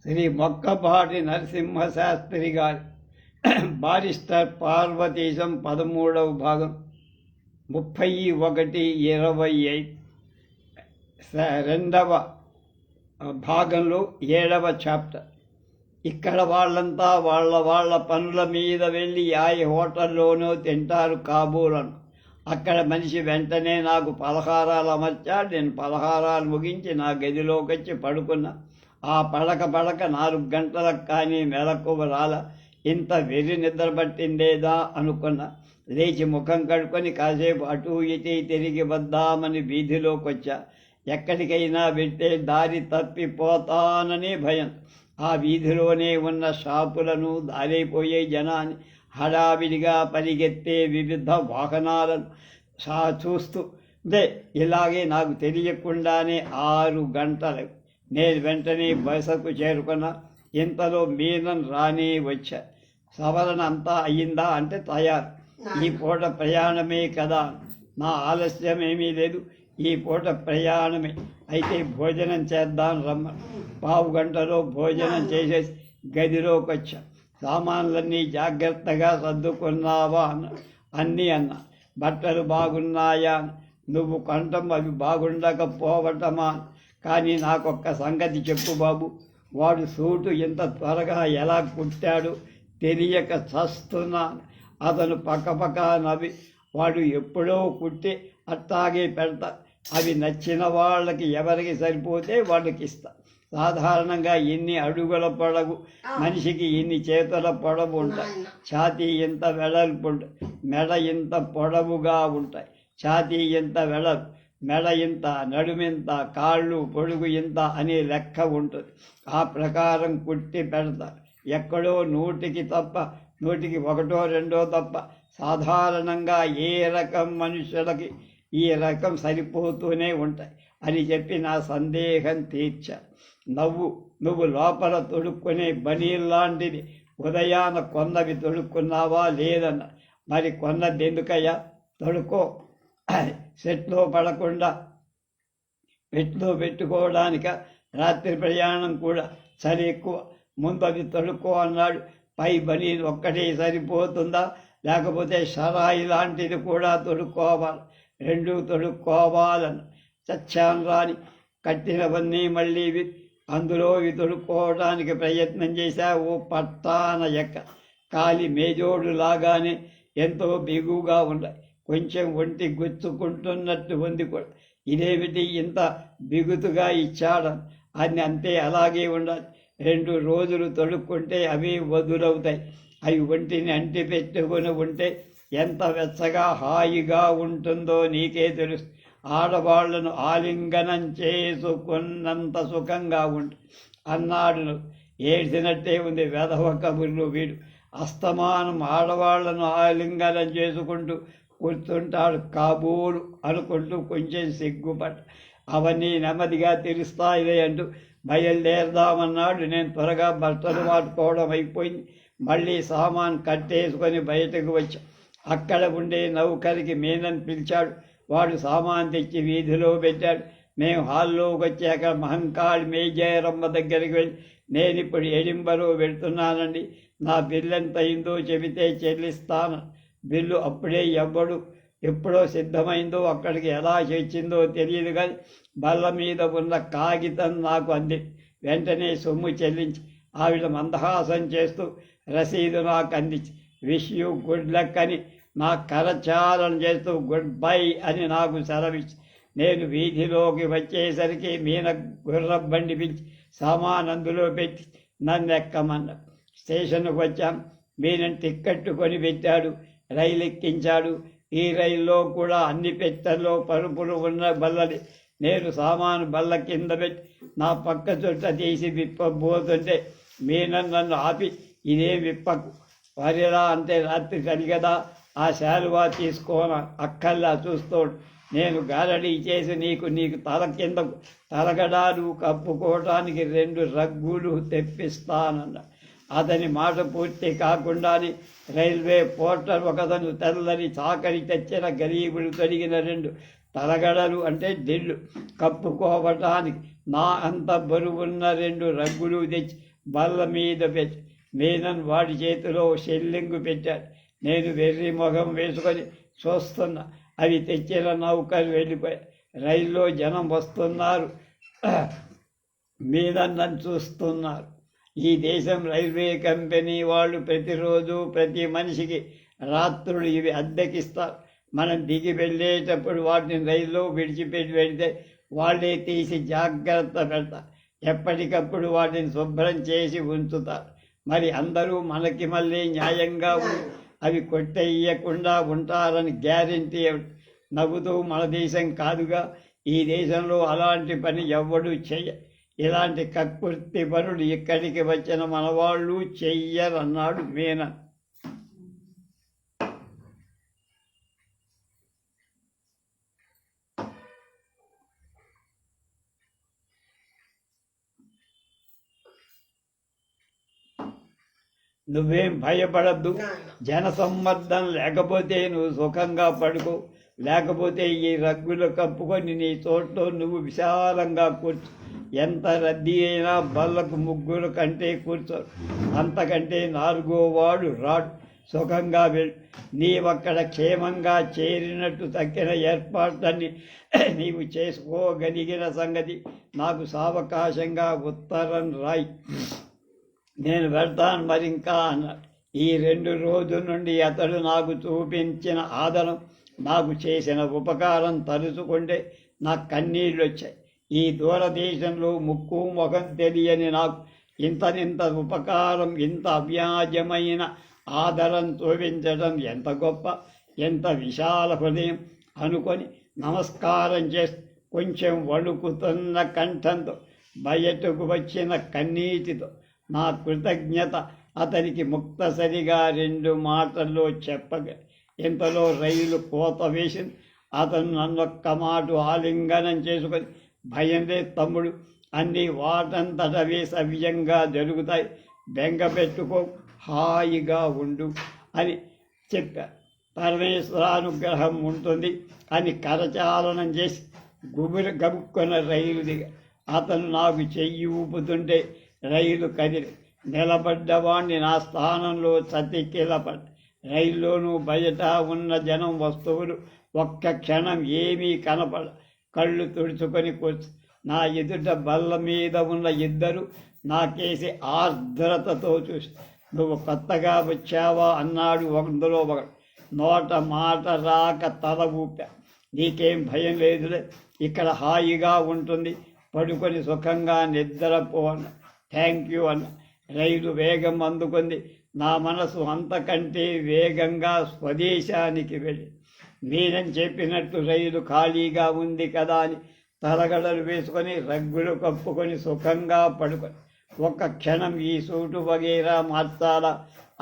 శ్రీ మొక్కపాటి నరసింహశాస్త్రి గారి బారిస్టర్ పార్వతీశం 13వ భాగం 31/25 రెండవ భాగంలో 7వ చాప్టర్. ఇక్కడ వాళ్ళంతా వాళ్ళ పనుల మీద వెళ్ళి హోటల్లోనూ తింటారు కాబోలను. అక్కడ మనిషి వెంటనే నాకు పలహారాలు అమర్చాడు. నేను పలహారాలు ముగించి నా గదిలోకి వచ్చి పడుకున్నా. ఆ పడక 4 గంటలకు కానీ మెలకువ రాల. ఇంత వెర్రి నిద్ర పట్టిందేదా అనుకున్నా. లేచి ముఖం కడుక్కొని కాసేపు అటూ ఇటీ తిరిగి వద్దామని వీధిలోకి వచ్చా. ఎక్కడికైనా వెళ్తే దారి తప్పిపోతానని భయం. ఆ వీధిలోనే ఉన్న షాపులను, దారైపోయే జనాన్ని, హడావిడిగా పరిగెత్తే వివిధ వాహనాలను చూస్తూ ఇలాగే నాకు తెలియకుండానే 6 గంటలు. నేను వెంటనే బసకు చేరుకున్నా. ఇంతలో మీనన్ రానే వచ్చా. సవరణ అంతా అయ్యిందా అంటే తయారు. ఈ పూట ప్రయాణమే కదా, నా ఆలస్యం ఏమీ లేదు. ఈ పూట ప్రయాణమే అయితే భోజనం చేద్దాం రమ్మ. 15 గంటలో భోజనం చేసేసి గదిలోకి వచ్చా. సామాన్లన్నీ జాగ్రత్తగా సర్దుకున్నావా అన్నీ అన్నా. బట్టలు బాగున్నాయా? నువ్వు కొంటం అవి బాగుండకపోవటమా? కానీ నాకొక్క సంగతి చెప్పు బాబు, వాడు సూటు ఇంత త్వరగా ఎలా కుట్టాడు తెలియక చస్తున్నాను. అతను పక్కపక్క నవ్వి, వాడు ఎప్పుడో కుట్టి అట్టాగే పెడతా. అవి నచ్చిన వాళ్ళకి ఎవరికి సరిపోతే వాళ్ళకి ఇస్తా. సాధారణంగా ఇన్ని అడుగుల పొడవు మనిషికి ఇన్ని చేతుల పొడవు ఉంటాయి. ఛాతీ ఇంత వెడల్పు ఉంటాయి, మెడ ఇంత పొడవుగా ఉంటాయి. ఛాతీ ఇంత వెడల్పు, మెడ ఇంత, నడుమింత, కాళ్ళు పొడుగు ఇంత అనే లెక్క ఉంటుంది. ఆ ప్రకారం కుట్టి పెడతారు. ఎక్కడో 100కి 1 2 తప్ప సాధారణంగా ఏ రకం మనుషులకి ఈ రకం సరిపోతూనే ఉంటాయి అని చెప్పి నా సందేహం తీర్చా. నువ్వు లోపల తొడుక్కునే బనీల్లాంటిది ఉదయాన కొన్నవి తొడుక్కున్నావా లేదన్న. మరి కొన్నది ఎందుకయ్యా? తొడుక్కో, సెట్లో పడకుండా పెట్లో పెట్టుకోవడానిక. రాత్రి ప్రయాణం కూడా చలి ఎక్కువ, ముందు అవి తొడుక్కో అన్నాడు. పై బనీలు ఒక్కటే సరిపోతుందా? లేకపోతే షరాయి లాంటిది కూడా తొడుక్కోవాలి? 2 తొడుక్కోవాలన్న. చచ్చాను రాని కట్టినవన్నీ మళ్ళీ అందులో తొడుక్కోవడానికి ప్రయత్నం చేశా. ఓ పట్టాన ఎక్క కాలి మేజోడు లాగానే ఎంతో బిగువుగా ఉంటాయి. కొంచెం ఒంటి గుచ్చుకుంటున్నట్టు ఉంది కూడా. ఇదేమిటి ఇంత బిగుతుగా ఇచ్చాడని. అది అంతే, అలాగే ఉండాలి. 2 రోజులు తొడుక్కుంటే అవి వదులవుతాయి. అవి ఒంటిని అంటి పెట్టుకుని ఉంటే ఎంత వెచ్చగా హాయిగా ఉంటుందో నీకే తెలుసు. ఆడవాళ్లను ఆలింగనం చేసుకున్నంత సుఖంగా ఉంటుంది అన్నాడు. ఏడ్చినట్టే ఉంది వెధవ కబుర్లు వీడు. అస్తమానం ఆడవాళ్లను ఆలింగనం చేసుకుంటూ కూర్చుంటాడు కాబోలు అనుకుంటూ కొంచెం సిగ్గుపడ్డ. అవన్నీ నెమ్మదిగా తెలుస్తాయిలే అంటూ బయలుదేరదామన్నాడు. నేను త్వరగా బట్టలు వాడుకోవడం అయిపోయింది. మళ్ళీ సామాన్ కట్టేసుకొని బయటకు వచ్చా. అక్కడ ఉండే నౌకరికి మీనని పిలిచాడు. వాడు సామాన్ తెచ్చి వీధిలో పెట్టాడు. మేము హాల్లోకి వచ్చాక మహంకాళి మేజేరమ్మ దగ్గరికి వెళ్ళి, నేను ఇప్పుడు ఎడింబరో వెళ్తున్నానండి, నా బిల్లు ఎంత అయిందో చెబితే చెల్లిస్తాను. బిల్లు అప్పుడే ఎప్పుడో సిద్ధమైందో అక్కడికి ఎలా తెచ్చిందో తెలియదు, కానీ బల్ల మీద ఉన్న కాగితం నాకు అంది. వెంటనే సొమ్ము చెల్లించి ఆవిడ మందహాసం చేస్తూ రసీదు నాకు అందించి, విష్ యూ గుడ్ లక్ అని నా కరచాలన చేస్తూ గుడ్ బై అని నాకు సెలవిచ్చి, నేను వీధిలోకి వచ్చేసరికి మీన గుర్ర బండి పిలిచి సామాన్ అందులో పెట్టి నన్ను ఎక్కమన్నాడు. స్టేషన్కు వచ్చాం. మీనని టిక్కెట్టు కొని పెట్టాడు. రైలు ఎక్కించాడు. ఈ రైల్లో కూడా అన్ని పెట్టెల్లో పరుపులు ఉన్న బల్లది. నేను సామాను బల్ల కింద పెట్టి నా పక్క చుట్ట తీసి విప్పబోతుంటే మీనన్ నన్ను ఆపి, ఇదే విప్పకు, వరిలా అంటే రాత్రి కలిగదా, ఆ శాలువా తీసుకోన అక్కల్లా చూస్తోడు. నేను గారడీ చేసి నీకు తల కిందకు తలగడాలు కప్పుకోవటానికి 2 రగ్గులు తెప్పిస్తానన్నా. అతని మాట పూర్తి కాకుండానే రైల్వే పోర్టర్ ఒకతను తెల్లని చాకరి తెచ్చిన గరీబులు తొడిగిన 2 తలగడలు అంటే దిళ్ళు కప్పుకోవటానికి నా అంత బరువున్న 2 రగ్గులు తెచ్చి బల్ల మీద పెట్టి మీనన్ వాడి చేతిలో షెల్లింగు పెట్టాడు. నేను వెర్రి మొహం వేసుకొని చూస్తున్నా. అవి తెచ్చిన నౌకలు వెళ్ళిపోయాయి. రైల్లో జనం వస్తున్నారు, మీనన్నను చూస్తున్నారు. ఈ దేశం రైల్వే కంపెనీ వాళ్ళు ప్రతిరోజు ప్రతి మనిషికి రాత్రులు ఇవి అద్దెకిస్తారు. మనం దిగి వెళ్ళేటప్పుడు వాటిని రైల్లో విడిచిపెట్టి వెళితే వాళ్ళే తీసి జాగ్రత్త పెడతారు. ఎప్పటికప్పుడు వాటిని శుభ్రం చేసి ఉంచుతారు. మరి అందరూ మనకి మళ్ళీ న్యాయంగా అవి కొట్టేయకుండా ఉంటారని గ్యారెంటీ నవ్వుతూ మన దేశం కాదుగా, ఈ దేశంలో అలాంటి పని ఎవ్వడూ చెయ్య. ఇలాంటి కక్కుర్తి పనులు ఇక్కడికి వచ్చిన మనవాళ్ళు చెయ్యరన్నాడు మీనన్. నువ్వేం భయపడద్దు. జనసమ్మర్దం లేకపోతే నువ్వు సుఖంగా పడుకో, లేకపోతే ఈ రగ్గులు కప్పుకొని నీ చోట్లో నువ్వు విశాలంగా కూర్చో. ఎంత రద్దీ అయినా బల్లకు 3 కంటే కూర్చోరు. అంతకంటే 4వ వాడు రాడు. సుఖంగా వెళ్ళు. నీవక్కడ క్షేమంగా చేరినట్టు తక్కిన ఏర్పాట్లన్నీ నీవు చేసుకోగలిగిన సంగతి నాకు సావకాశంగా ఉత్తరం రాయి. నేను వెళ్తాను మరింకా అన్నాడు. ఈ 2 రోజుల నుండి అతడు నాకు చూపించిన ఆదరం, నాకు చేసిన ఉపకారం తలుచుకుంటే నాకు కన్నీళ్ళు వచ్చాయి. ఈ దూరదేశంలో ముక్కు ముఖం తెలియని నాకు ఇంత ఉపకారం, ఇంత అవ్యాజమైన ఆదరం చూపించడం ఎంత గొప్ప, ఎంత విశాల హృదయం అనుకొని నమస్కారం చేసి కొంచెం వణుకుతున్న కంఠంతో, బయటకు వచ్చిన కన్నీటితో నా కృతజ్ఞత అతనికి ముక్తసరిగా 2 మాటల్లో చెప్పగా ఇంతలో రైలు కోత వేసింది. అతను నన్నొక్క మాట ఆలింగనం చేసుకొని, భయం లేదు తమ్ముడు, అన్నీ వాటంతటవే సవ్యంగా జరుగుతాయి, బెంగ పెట్టుకో, హాయిగా ఉండు అని చెప్పారు. పరమేశ్వరానుగ్రహం ఉంటుంది అని కరచాలనం చేసి గబుక్కున్న రైలు దిగా అతను నాకు చెయ్యి ఊపుతుంటే రైలు కదిలి నిలబడ్డవాణ్ణి నా స్థానంలో చతికిలపడ్డ. రైల్లోనూ బయట ఉన్న జనం, వస్తువులు ఒక్క క్షణం ఏమీ కనపడ. కళ్ళు తుడుచుకొని కూర్చు. నా ఎదుట బల్ల మీద ఉన్న 2 నాకేసి ఆర్ద్రతతో చూసి, నువ్వు కొత్తగా వచ్చావా అన్నాడు అందులో ఒకడు. నోట మాట రాక తల ఊపా. నీకేం భయం లేదులే, ఇక్కడ హాయిగా ఉంటుంది, పడుకొని సుఖంగా నిద్రపో అన్న. థ్యాంక్ యూ అన్న. రైలు వేగం అందుకుంది. నా మనసు అంతకంటే వేగంగా స్వదేశానికి వెళ్ళి, మీనని చెప్పినట్టు రైలు ఖాళీగా ఉంది కదా అని తలగడలు వేసుకొని రగ్గులు కప్పుకొని సుఖంగా పడుకొని ఒక్క క్షణం ఈ సూటు వగేరా మార్చాలా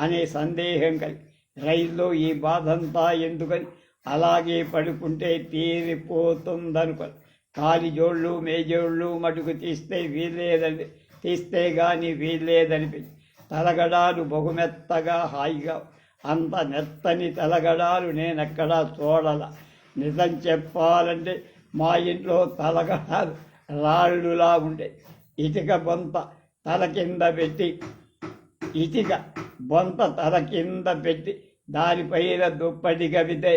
అనే సందేహం కలిగి రైల్లో ఈ బాధంతా ఎందుకని అలాగే పడుకుంటే తీరిపోతుందనుకొని కాలి జోళ్ళు మేజోళ్ళు మటుకు తీస్తే కానీ వీల్లేదనిపించి తలగడాలు బహుమెత్తగా హాయిగా, అంత మెత్తని తలగడాలు నేనెక్కడా చూడాల. నిజం చెప్పాలంటే మా ఇంట్లో తలగడాలు రాళ్ళులా ఉండే. ఇటుక బొంత తల కింద పెట్టి దానిపైన దుప్పటి కవితే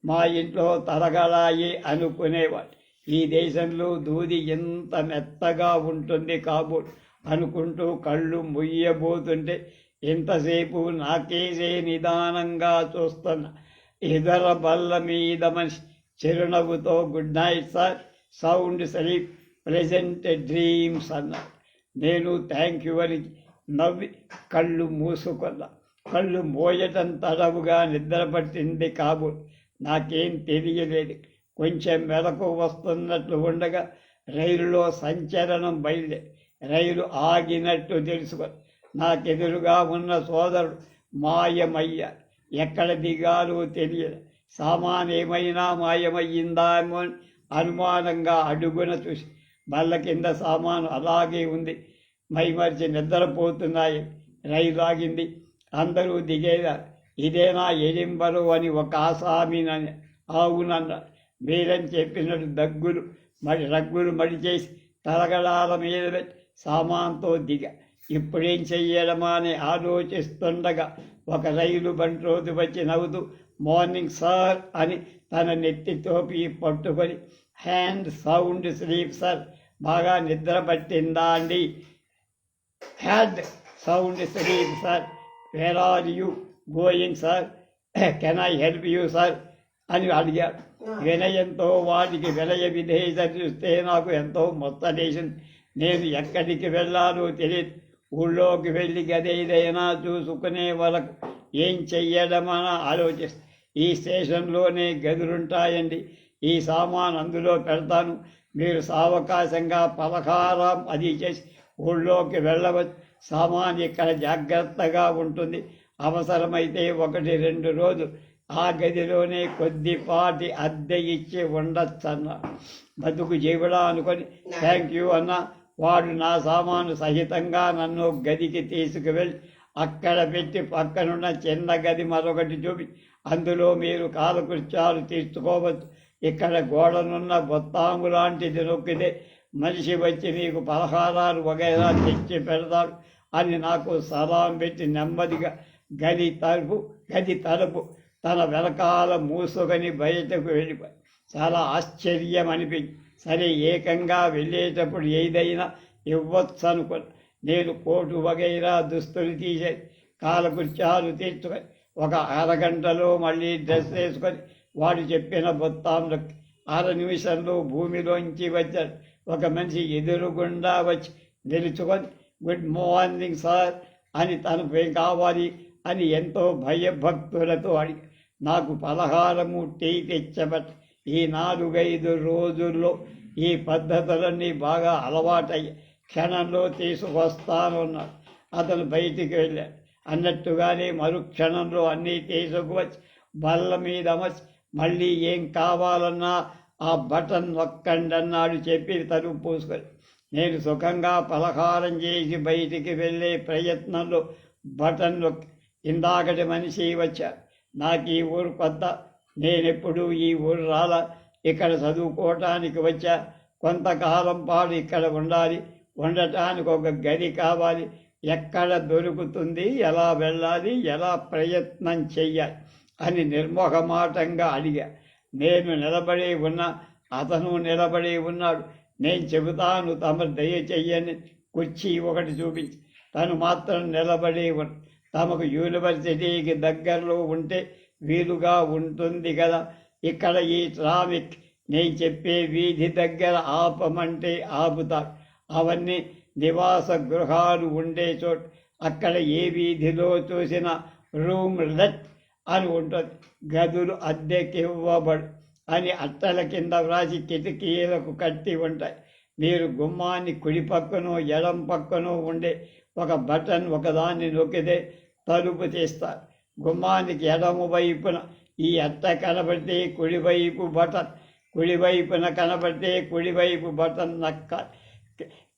మా ఇంట్లో తలగడాయి అనుకునేవాడు. ఈ దేశంలో దూది ఎంత మెత్తగా ఉంటుంది కాబోలు అనుకుంటూ కళ్ళు ముయ్యబోతుంటే ఇంతసేపు నాకేసే నిదానంగా చూస్తున్నా. ఇతర బల్ల మీద మనిషి చిరునవ్వుతో good night sir, sound sleep, present dreams అన్నాడు. నేను థ్యాంక్ యూ అని నవ్వి కళ్ళు మూసుకున్నా. కళ్ళు మోయటం తడవుగా నిద్రపట్టింది కాబోలు. నాకేం తెలియలేదు. కొంచెం మెలకు వస్తున్నట్లు ఉండగా రైలులో సంచలనం బయలుదేరి రైలు ఆగినట్టు తెలుసుకొని నాకెదురుగా ఉన్న సోదరుడు మాయమయ్యారు. ఎక్కడ దిగాలో తెలియదు. సామాన్ ఏమైనా మాయమయ్యిందామో అనుమానంగా అడుగున చూసి బల్ల కింద సామాను అలాగే ఉంది. మైమర్చి నిద్రపోతున్నాయి. రైలు ఆగింది. అందరూ దిగేదారు. ఇదేనా ఎడింబరు అని ఒక ఆసామినని. అవునన్నారు. మీరని చెప్పినట్టు రగ్గులు మడిచేసి తలగడాల మీద పెట్టి సామాన్తో దిగ. ఇప్పుడేం చెయ్యడమా అని ఆలోచిస్తుండగా ఒక రైలు బంట్రోతు వచ్చి నవ్వుతూ మార్నింగ్ సార్ అని తన నెత్తి టోపీ పట్టుకొని హ్యాండ్ సౌండ్ స్లీప్ సార్, బాగా నిద్ర పట్టిందా అండి? Had sound sleep sir, where are you going sir, can I help you sir అని అడిగాడు. వినయంతో వాటికి వినయ విధేయత చూస్తే నాకు ఎంతో ముచ్చటేసింది. నేను ఎక్కడికి వెళ్ళాలో తెలియదు. ఊళ్ళోకి వెళ్ళి గదేదైనా చూసుకునే వరకు ఏం చెయ్యడమని ఆలోచిస్తాను. ఈ స్టేషన్లోనే గదులుంటాయండి, ఈ సామాన్ అందులో పెడతాను, మీరు సావకాశంగా పలహారం అది చేసి ఊళ్ళోకి వెళ్ళవచ్చు. సామాన్ ఇక్కడ జాగ్రత్తగా ఉంటుంది. అవసరమైతే 1-2 రోజులు ఆ గదిలోనే కొద్దిపాటి అద్దె ఇచ్చి ఉండొచ్చన్న. బతుకు జీవుడా అనుకొని థ్యాంక్ యూ అన్న. వాడు నా సామాను సహితంగా నన్ను గదికి తీసుకువెళ్ళి అక్కడ పెట్టి పక్కనున్న చిన్న గది మరొకటి చూపి అందులో మీరు కాలకృత్యాలు తీర్చుకోవచ్చు. ఇక్కడ గోడనున్న బొత్తాము లాంటిది నొక్కితే మనిషి వచ్చి మీకు పలహారాలు వగైరా తెచ్చి పెడతాడు అని నాకు సలాం పెట్టి నెమ్మదిగా గది తలుపు తన వెనకాల మూసుకొని బయటకు వెళ్ళిపోయి చాలా ఆశ్చర్యం అనిపించి, సరే ఏకంగా వెళ్ళేటప్పుడు ఏదైనా ఇవ్వచ్చు అనుకుని నేను కోటు వగైరా దుస్తులు తీసే కాలకృత్యాలు తీర్చుకొని 1 అరగంటలో మళ్ళీ డ్రెస్ వేసుకొని వాడు చెప్పిన బొత్తాంలో 6 నిమిషంలో భూమిలోంచి వచ్చాడు. ఒక మనిషి ఎదురుగుండా వచ్చి నిలుచుకొని గుడ్ మార్నింగ్ సార్ అని తనకు ఏం కావాలి అని ఎంతో భయభక్తులతో అడిగి నాకు పలహారము టీ తెచ్చబట్టి ఈ 4-5 రోజుల్లో ఈ పద్ధతులన్నీ బాగా అలవాటయ్యి క్షణంలో తీసుకొస్తానన్నాడు. అతను బయటికి వెళ్ళాడు. అన్నట్టుగానే మరుక్షణంలో అన్నీ తీసుకువచ్చి బల్ల మీద అమర్చి మళ్ళీ ఏం కావాలన్నా ఆ బటన్ నొక్కండి అన్నాడు. చెప్పి తలుపు పూసుకొని నేను సుఖంగా పలహారం చేసి బయటికి వెళ్ళే ప్రయత్నంలో బటన్ నొక్కి ఇందాకటి మనిషి వచ్చాడు. నాకు ఈ ఊరు కొత్త, నేనెప్పుడు ఈ ఊరు రాలా, ఇక్కడ చదువుకోవటానికి వచ్చా, కొంతకాలం పాటు ఇక్కడ ఉండాలి, ఉండటానికి ఒక గది కావాలి, ఎక్కడ దొరుకుతుంది, ఎలా వెళ్ళాలి, ఎలా ప్రయత్నం చెయ్యాలి అని నిర్మోహమాటంగా అడిగా. నేను నిలబడి ఉన్నా, అతను నిలబడి ఉన్నాడు. నేను చెబుతాను తమరు దయచెయ్యని కుర్చీ ఒకటి చూపించి తను మాత్రం నిలబడి ఉన్న. తమకు యూనివర్సిటీకి దగ్గరలో ఉంటే వీలుగా ఉంటుంది కదా, ఇక్కడ ఈ ట్రాఫిక్ నేను చెప్పే వీధి దగ్గర ఆపమంటే ఆపుతారు. అవన్నీ నివాస గృహాలు ఉండే చోటు. అక్కడ ఏ వీధిలో చూసినా రూమ్ లెట్ అని ఉంటుంది, గదులు అద్దెకివ్వబడు అని అట్టల కింద వ్రాసి కిటికీలకు కట్టి ఉంటాయి. మీరు గుమ్మాన్ని కుడి పక్కనో ఎడం పక్కనో ఉండే ఒక బటన్ ఒకదాన్ని నొక్కితే తలుపు తీస్తారు. గుమ్మానికి ఎడమ వైపున ఈ అట్ట కనబడితే కుడివైపు బటన్, కుడివైపున కనబడితే కుడివైపు బటన్ నొక్కాలి.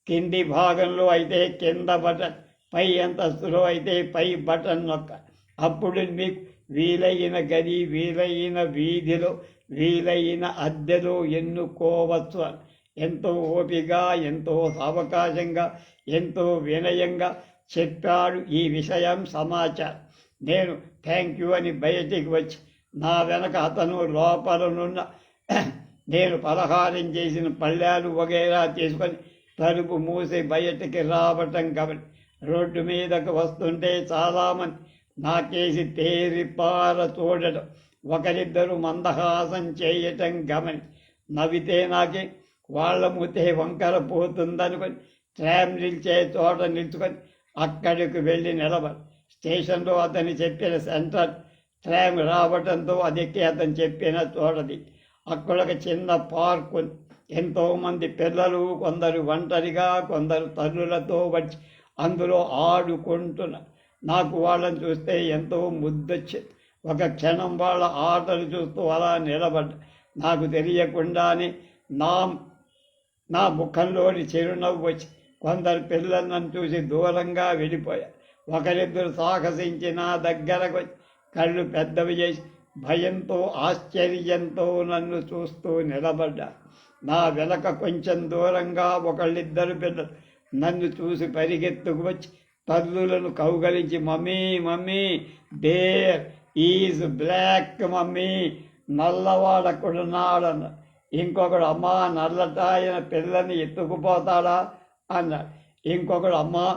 కింది భాగంలో అయితే కింద బటన్, పై అంతస్తులో అయితే పై బటన్ నొక్కాలి. అప్పుడు మీకు వీలైన గది, వీలైన వీధిలో, వీలైన అద్దెలో ఎన్నుకోవచ్చు అని ఎంతో ఓపికగా, ఎంతో సావకాశంగా, ఎంతో వినయంగా చెప్పాడు ఈ విషయం సమాచారం. నేను థ్యాంక్ యూ అని బయటికి వచ్చి నా వెనక అతను లోపలనున్న నేను పలహారం చేసిన పళ్ళాలు వగైరా తీసుకొని తలుపు మూసి బయటికి రావటం కాబట్టి రోడ్డు మీదకు వస్తుంటే చాలామంది నాకేసి తేరిపార చూడటం, ఒకరిద్దరు మందహాసం చేయటం గమని నవ్వితే నాకే వాళ్ళ మూతే వంకర పోతుందనుకొని ట్రామ్ నిలిచే చోట నిల్చుకొని అక్కడికి వెళ్ళి నిలబడి స్టేషన్లో అతను చెప్పిన సెంట్రల్ ట్రామ్ రావడంతో అదెక్కి అతను చెప్పిన చోటది. అక్కడ ఒక చిన్న పార్క్ ఉంది. ఎంతోమంది పిల్లలు, కొందరు ఒంటరిగా, కొందరు తల్లులతో వచ్చి అందులో ఆడుకుంటున్నారు. నాకు వాళ్ళని చూస్తే ఎంతో ముద్దొచ్చింది. ఒక క్షణం వాళ్ళ ఆటలు చూస్తూ అలా నిలబడ్డా. నాకు తెలియకుండానే నా ముఖంలోని చిరునవ్వు వచ్చి కొందరు పిల్లలు నన్ను చూసి దూరంగా వెళ్ళిపోయారు. ఒకరిద్దరు సాహసించి నా దగ్గరకు వచ్చి కళ్ళు పెద్దవి చేసి భయంతో ఆశ్చర్యంతో నన్ను చూస్తూ నిలబడ్డా. నా వెనక కొంచెం దూరంగా ఒకళ్ళిద్దరు పిల్లలు నన్ను చూసి పరిగెత్తుకు వచ్చి తల్లులను కౌగలించి, mummy mummy there is black mummy, నల్లవాడకుడున్నాడన్న. ఇంకొకడు, అమ్మా నల్లటాయన పిల్లని ఎత్తుకుపోతాడా అన్నాడు. ఇంకొకడు, అమ్మా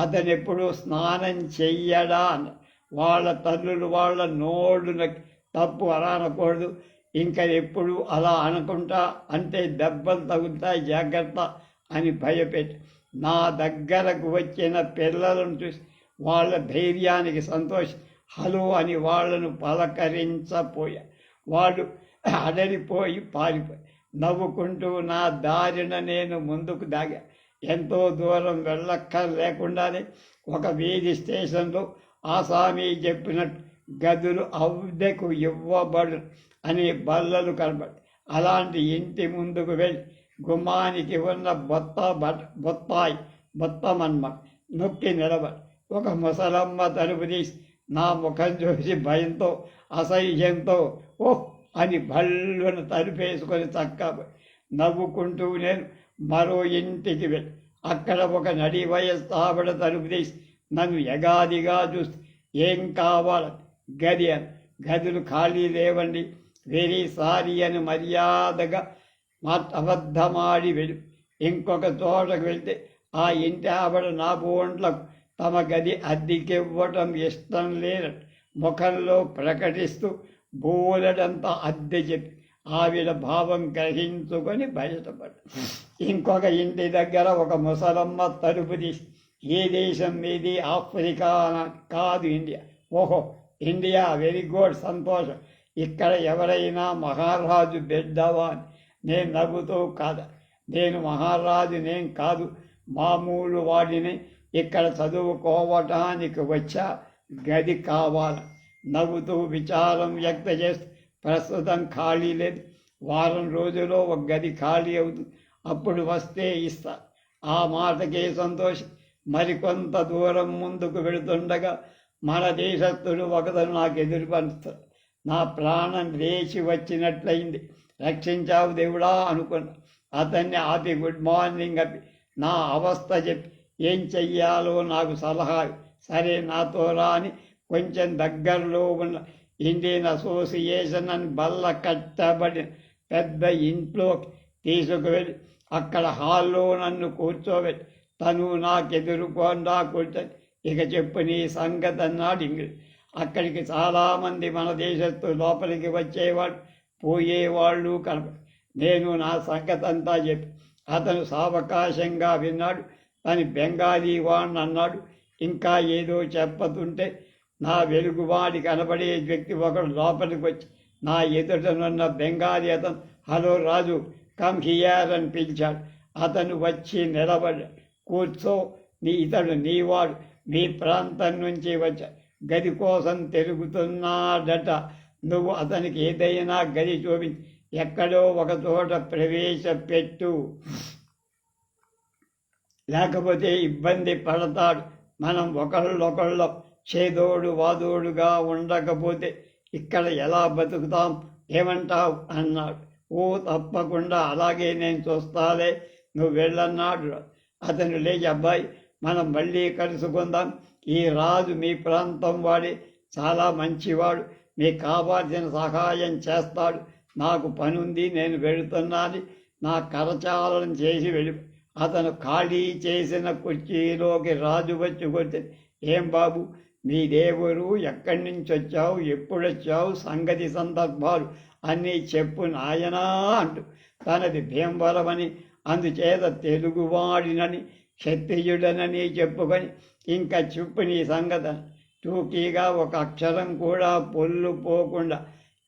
అతను ఎప్పుడు స్నానం చెయ్యడా అన్న. వాళ్ళ తల్లులు వాళ్ళ నోళ్ళున తప్పు అలా అనకూడదు, ఇంకా ఎప్పుడు అలా అనుకుంటా అంటే దెబ్బలు తగులుతాయి జాగ్రత్త అని భయపెట్టి నా దగ్గరకు వచ్చిన పిల్లలను చూసి వాళ్ళ ధైర్యానికి సంతోషం హలో అని వాళ్ళను పలకరించపోయా. వాళ్ళు అడలిపోయి పారిపోయి నవ్వుకుంటూ నా దారిన నేను ముందుకు దాగా. ఎంతో దూరం వెళ్ళక్కర్లేకుండానే ఒక వీధి స్టేషన్లో ఆసామీ చెప్పినట్టు గదులు అద్దెకు ఇవ్వబడు అని బల్లలు కనబడి అలాంటి ఇంటి ముందుకు వెళ్ళి గుమ్మానికి ఉన్న బొత్తమన్మ నొక్కి నిలబడి ఒక ముసలమ్మ తలుపు తీసి నా ముఖం చూసి భయంతో అసహ్యంతో ఓహ్ అని భల్లును తలుపేసుకొని చక్కబోయి నవ్వుకుంటూ నేను మరో ఇంటికి వెళ్ళి అక్కడ ఒక నడి వయస్సు ఆవిడ తలుపు తీసి నన్ను యగాదిగా చూసి ఏం కావాలని గది అని. గదులు ఖాళీ లేవండి, వెరీ సారీ అని మర్యాదగా అబద్ధమాడి వెళ్ళు. ఇంకొక చోటకు వెళ్తే ఆ ఇంటి ఆవిడ నా బోంట్లకు తమ గది అద్దెకివ్వటం ఇష్టం లేనట్టు ముఖంలో ప్రకటిస్తూ బోలెడంతా అద్దె చెప్పి ఆవిడ భావం గ్రహించుకొని బయటపడ్డ. ఇంకొక ఇంటి దగ్గర ఒక ముసలమ్మ తలుపు తీసి ఏ దేశం మీది? ఆఫ్రికా కాదు, ఇండియా. ఓహో ఇండియా, వెరీ గుడ్, సంతోషం. ఇక్కడ ఎవరైనా మహారాజు బిడ్డవా అని. నేను నవ్వుతూ కాదా, నేను మహారాజు నేను కాదు, మామూలు వాడిని, ఇక్కడ చదువుకోవటానికి వచ్చా, గది కావాలి. నవ్వుతూ విచారం వ్యక్త చేస్తూ ప్రస్తుతం ఖాళీ లేదు, వారం రోజుల్లో ఒక గది ఖాళీ అవుతుంది, అప్పుడు వస్తే ఇస్తా. ఆ మాటకే సంతోషం. మరికొంత దూరం ముందుకు వెళుతుండగా మన దేశస్థుడు ఒకతను నాకు ఎదురు పరుస్తాడు. నా ప్రాణం లేచి వచ్చినట్లయింది. రక్షించావు దేవుడా అనుకున్నా. అతన్ని ఆపి గుడ్ మార్నింగ్ అప్పి నా అవస్థ చెప్పి ఏం చెయ్యాలో నాకు సలహా, సరే నాతో రా అని కొంచెం దగ్గరలో ఉన్న ఇండియన్ అసోసియేషన్ అని బల్ల కట్టబడిన పెద్ద ఇంట్లోకి తీసుకువెళ్ళి అక్కడ హాల్లో నన్ను కూర్చోబెట్టి తను నాకెదురుకోండా కూర్చొని ఇక చెప్పు నీ సంగతి అన్నాడు ఇంగ్లీష్. అక్కడికి చాలామంది మన దేశస్తులు లోపలికి వచ్చేవాడు పోయేవాళ్ళు కనపడి నేను నా సంగతి అంతా చెప్పి అతను సావకాశంగా విన్నాడు. తను బెంగాలీ వాడిని అన్నాడు. ఇంకా ఏదో చెప్పతుంటే నా వెలుగువాడి కనబడే వ్యక్తి ఒకడు లోపలికి వచ్చి నా ఎదుటనున్న బెంగాలీ అతను హలో రాజు కమ్ హియర్ అని పిలిచాడు. అతను వచ్చి నిలబడ్డాడు. కూర్చో, ఇతడు నీవాడు, మీ ప్రాంతం నుంచి వచ్చా, గది కోసం తిరుగుతున్నాడట. నువ్వు అతనికి ఏదైనా గది చూపించి ఎక్కడో ఒక చోట ప్రవేశపెట్టు, లేకపోతే ఇబ్బంది పడతాడు. మనం ఒకళ్ళొకళ్ళ చేదోడు వాదోడుగా ఉండకపోతే ఇక్కడ ఎలా బతుకుతాం, ఏమంటావు అన్నాడు. ఓ తప్పకుండా, అలాగే నేను చూస్తాలే, నువ్వు వెళ్ళన్నాడు. అతను లేచి అబ్బాయి మనం మళ్ళీ కలుసుకుందాం, ఈ రాజు మీ ప్రాంతం వాడే, చాలా మంచివాడు, మీకు కావాల్సిన సహాయం చేస్తాడు, నాకు పనుంది నేను వెళుతున్నాను, నా కరచాలనం చేసి వెళ్ళి. అతను ఖాళీ చేసిన కుర్చీలోకి రాజు వచ్చి కొడితే ఏం బాబు మీరెవరు, ఎక్కడి నుంచి వచ్చావు, ఎప్పుడొచ్చావు, సంగతి సందర్భాలు అన్నీ చెప్పు నాయనా అంటూ తనది భీమవరమని అందుచేత తెలుగువాడినని క్షత్రియుడనని చెప్పుకొని ఇంకా చెప్పు నీ సంగతి టూకీగా ఒక అక్షరం కూడా పొల్లు పోకుండా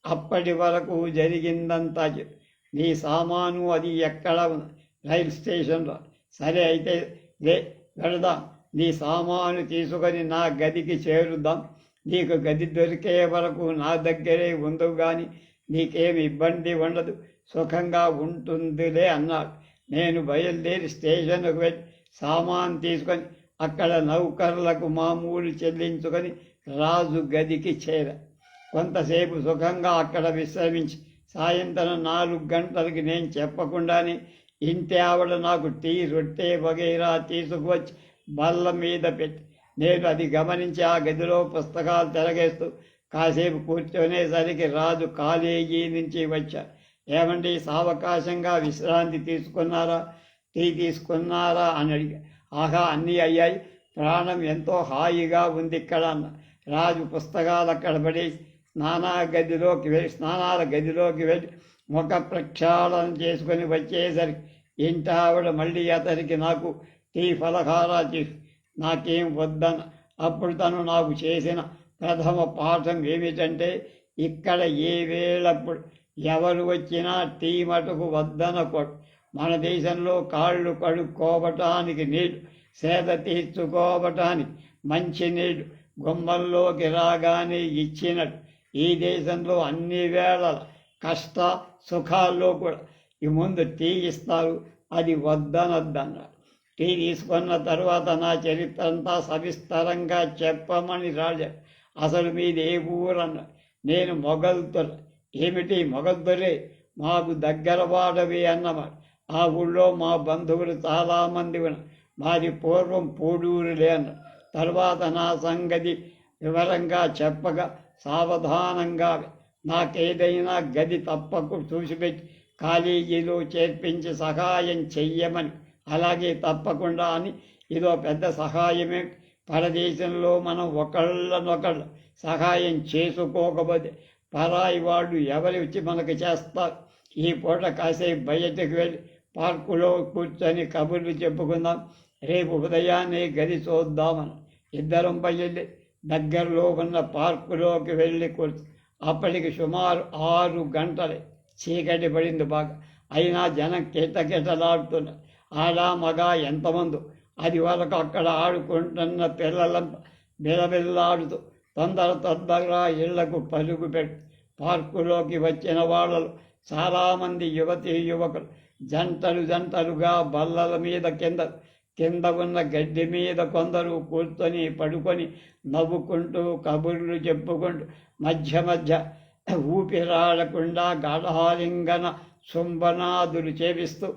అప్పటి వరకు జరిగిందంతా చెప్పు. నీ సామాను అది ఎక్కడ ఉంది? రైల్ స్టేషన్లో. సరే అయితే వెళదాం, నీ సామాను తీసుకొని నా గదికి చేరుద్దాం, నీకు గది దొరికే వరకు నా దగ్గరే ఉండు, కానీ నీకేమి ఇబ్బంది ఉండదు, సుఖంగా ఉంటుందిలే అన్నాడు. నేను బయలుదేరి స్టేషన్కు వెళ్ళి సామాన్ తీసుకొని అక్కడ నౌకర్లకు మామూలు చెల్లించుకొని రాజు గదికి చేరా. కొంతసేపు సుఖంగా అక్కడ విశ్రమించి సాయంత్రం 4 గంటలకి నేను చెప్పకుండానే ఇంటి ఆవిడ నాకు టీ రొట్టె వగైరా తీసుకువచ్చి బల్ల మీద పెట్టి నేను అది గమనించి ఆ గదిలో పుస్తకాలు తిరగేస్తూ కాసేపు కూర్చొనేసరికి రాజు కాలేజీ నుంచి వచ్చారు. ఏమండి, సావకాశంగా విశ్రాంతి తీసుకున్నారా, టీ తీసుకున్నారా అని అడిగా. ఆహా, అన్నీ అయ్యాయి, ప్రాణం ఎంతో హాయిగా ఉంది ఇక్కడ అన్న. రాజు పుస్తకాలు అక్కడ పడేసి స్నానాల గదిలోకి వెళ్ళి ముఖ ప్రక్షాళన చేసుకొని వచ్చేసరికి ఇంటి ఆవిడ మళ్ళీ అతనికి నాకు టీ ఫలహారా చేసి నాకేం వద్దన్న. అప్పుడు తను నాకు చేసిన ప్రథమ పాఠం ఏమిటంటే, ఇక్కడ ఏ వేళప్పుడు ఎవరు వచ్చినా టీ మటుకు వద్దనకూడదు. మన దేశంలో కాళ్ళు కడుక్కోవటానికి నీళ్లు, సేద తీర్చుకోవటానికి మంచి నీళ్లు గుమ్మంలోకి రాగానే ఇచ్చినట్టు ఈ దేశంలో అన్ని వేళల కష్ట సుఖాల్లో కూడా ఈ ముందు టీ ఇస్తారు, అది వద్దనొద్దన్నారు. టీ తీసుకున్న తర్వాత నా చరిత్ర అంతా సవిస్తరంగా చెప్పమని రాజా. అసలు మీది ఏ ఊరన్న. నేను మొగల్దొర. ఏమిటి మొగల్దొరే? మాకు దగ్గర వాడవి అన్నమాట. ఆ ఊళ్ళో మా బంధువులు చాలామంది ఉన్నారు. మాది పూర్వం పూడూరులే అన్న. తర్వాత నా సంగతి వివరంగా చెప్పగా సావధానంగా నాకేదైనా గది తప్పకు చూసిపెట్టి కాలేజీలో చేర్పించి సహాయం చెయ్యమని. అలాగే తప్పకుండా అని. ఇదో పెద్ద సహాయమే. పరదేశంలో మనం ఒకళ్ళనొకళ్ళు సహాయం చేసుకోకపోతే పరాయి వాళ్ళు ఎవరు వచ్చి మనకు చేస్తారు. ఈ పూట కాసేపు బయటకు వెళ్ళి పార్కులో కూర్చొని కబుర్లు చెప్పుకుందాం, రేపు ఉదయాన్నే గది చూద్దామని. ఇద్దరం బయలుదేరి దగ్గరలో ఉన్న పార్కులోకి వెళ్ళి కూర్చు. అప్పటికి సుమారు 6 గంటలే. చీకటి పడింది బాగా. అయినా జనం కిటకిటలాడుతున్నారు. ఆడ మగ ఎంతమందో. అది వరకు అక్కడ ఆడుకుంటున్న పిల్లలంతా బిలబిల్లాడుతూ తొందరగా ఇళ్లకు పరుగు పెట్టి పార్కులోకి వచ్చిన వాళ్ళలో చాలామంది యువతీ యువకులు జంటలుగా బల్లల మీద కింద ఉన్న గడ్డి మీద కొందరు కూర్చొని పడుకొని నవ్వుకుంటూ కబుర్లు చెప్పుకుంటూ మధ్య ఊపిరాడకుండా గాఢాలింగన శుంభనాదులు చేపిస్తూ